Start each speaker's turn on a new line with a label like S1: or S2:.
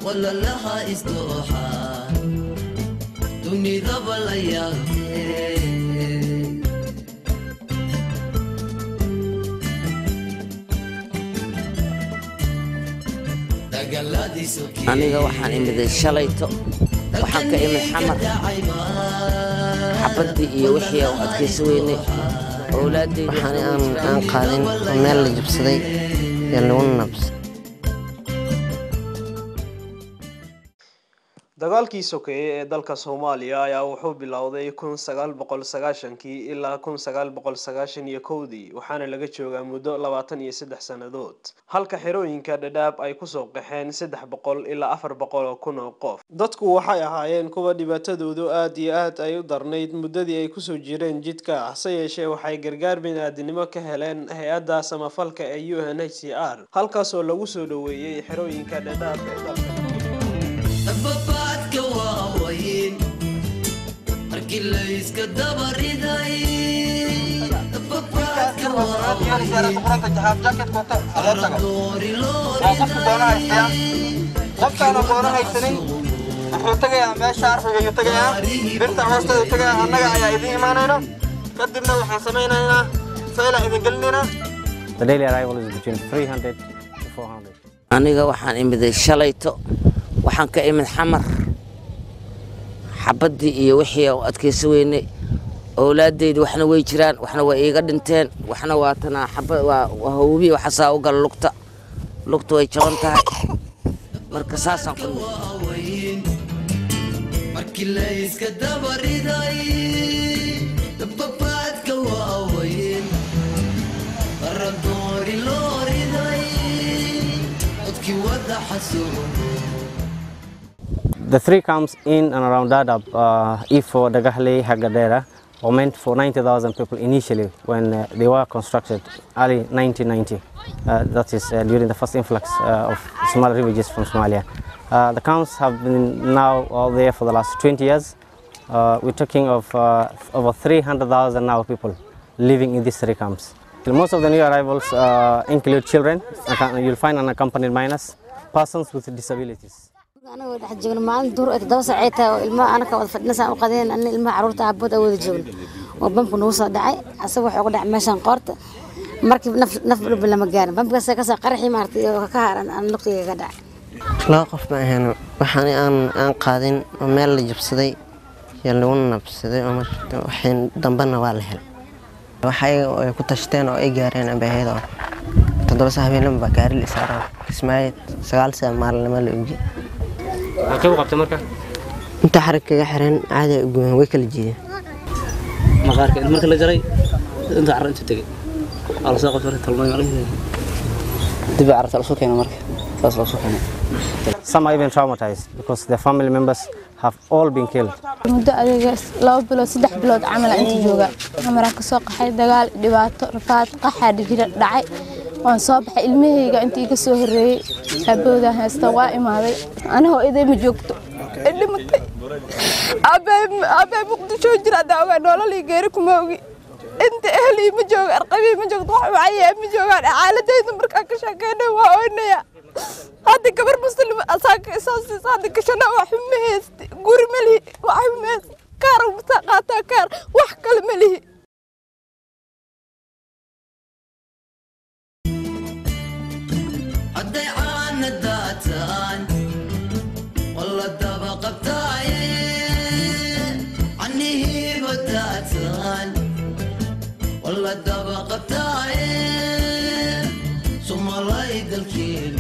S1: ولا لها استوحى دوني ذبل
S2: aniga waxaan imiday shalayto waxaan ka imid xamar xabadii iyo wixii aan adkaysi weynay awlaadayda waxaan aan qaadin meel la jabsaday ee lagu nabs
S3: dagaalkii sokeeye ee dalka Soomaaliya ayaa wuxuu bilowday 1990kii ilaa 1991 waxaana laga joogaa muddo 23 sanadood halka xerooyinka Dadaab ay ku soo qaxeen 300 ilaa 400 kun oo qof dadku waxay ahaayeen kuwa dhibaatadoodu aad iyo aad ay u darnayd muddadii ay ku soo jireen jidka hase yeeshee waxay gargaar bini'aadanimo ka heleen hay'adda samafalka ee UNHCR halkaas oo lagu soo dhaweeyay xerooyinka Dadaab ee dalka كل يسكدب الرداي
S4: The daily arrival is between 300 to 400.
S2: aniga waxaan imiday shalayto waxaan ka imid xamar xabadii iyo wixii aan adkaysi weynay awlaadayda waxna way jiraan waxna way iiga dhinteen waxna waa tana xabad waa hawbi waxa saa u gal lugta way jaban tahay marka saasaan ku
S1: markii la iska dabariday dabbaadka waa weyn qarandoori loo riday dadkii wada xasuuq.
S4: The three camps in and around Dadaab, Ifo, Dagahle, Hagadera, were meant for 90,000 people initially when they were constructed early 1990. That is during the first influx of Somali refugees from Somalia. The camps have been now all there for the last 20 years. We're talking of over 300,000 now people living in these three camps. Most of the new arrivals include children. You'll find unaccompanied minors, persons with disabilities.
S5: أنا واحد جون ما ندور أتدوس عيتها الماء أنا كود فدنا وقدين أن الماء عروت عبود أود جون وبنكون وصل دعي أسوي حقول دعي ماشان قارت مركب نف بلا مجال بنبقى سكسة قرحي مارتي وكهر أنا نقطة جدع
S2: لا قف ما هنا وحني أن قادين ومال اللي جبسدي يلون نبسدي وحين ضمبنا والهل وحي كنت أشتين أو إيجارين بهذا تدرس هبين لما بكاري الإسارة اسمعي سقال سمار لما لوجي
S4: كيف وقفت مركا؟
S2: أنت حركة حرين عادي ويكل جي
S6: مغارك المركا اللي جري أنت عرفت تجي على ساق فرت الماء عليه تبي عرفت على سوق هنا مركا فاصل سوق هنا.
S4: Some are even traumatized because their family members have all been killed.
S7: مدة أدرس لو بلو سدح بلود عمل أنت جوجا عمرك سوق حي دجال دبات رفات قحد جرا دعي وانصابح المهيجا أنت يكسوه الري أبوده هستوائم هذا أنا هو إذا مجوكتو اللي متى أبى مقدشو جرا دعوة ولا اللي غيركم موجي أنت أهلي مجوك أرقبي مجوك ضح معي مجوك عائلة نمرك أكشكنا وأنا هذا كبر مسلم أساك أساسي هذا كشنا وحميس قور ملي وحميس كار ومساقاتا كار وحكل ملي
S1: الضيعان الداتان والله الدبق بتاعين عني هيب الداتان والله الدبق بتاعين ثم الله يدل كيل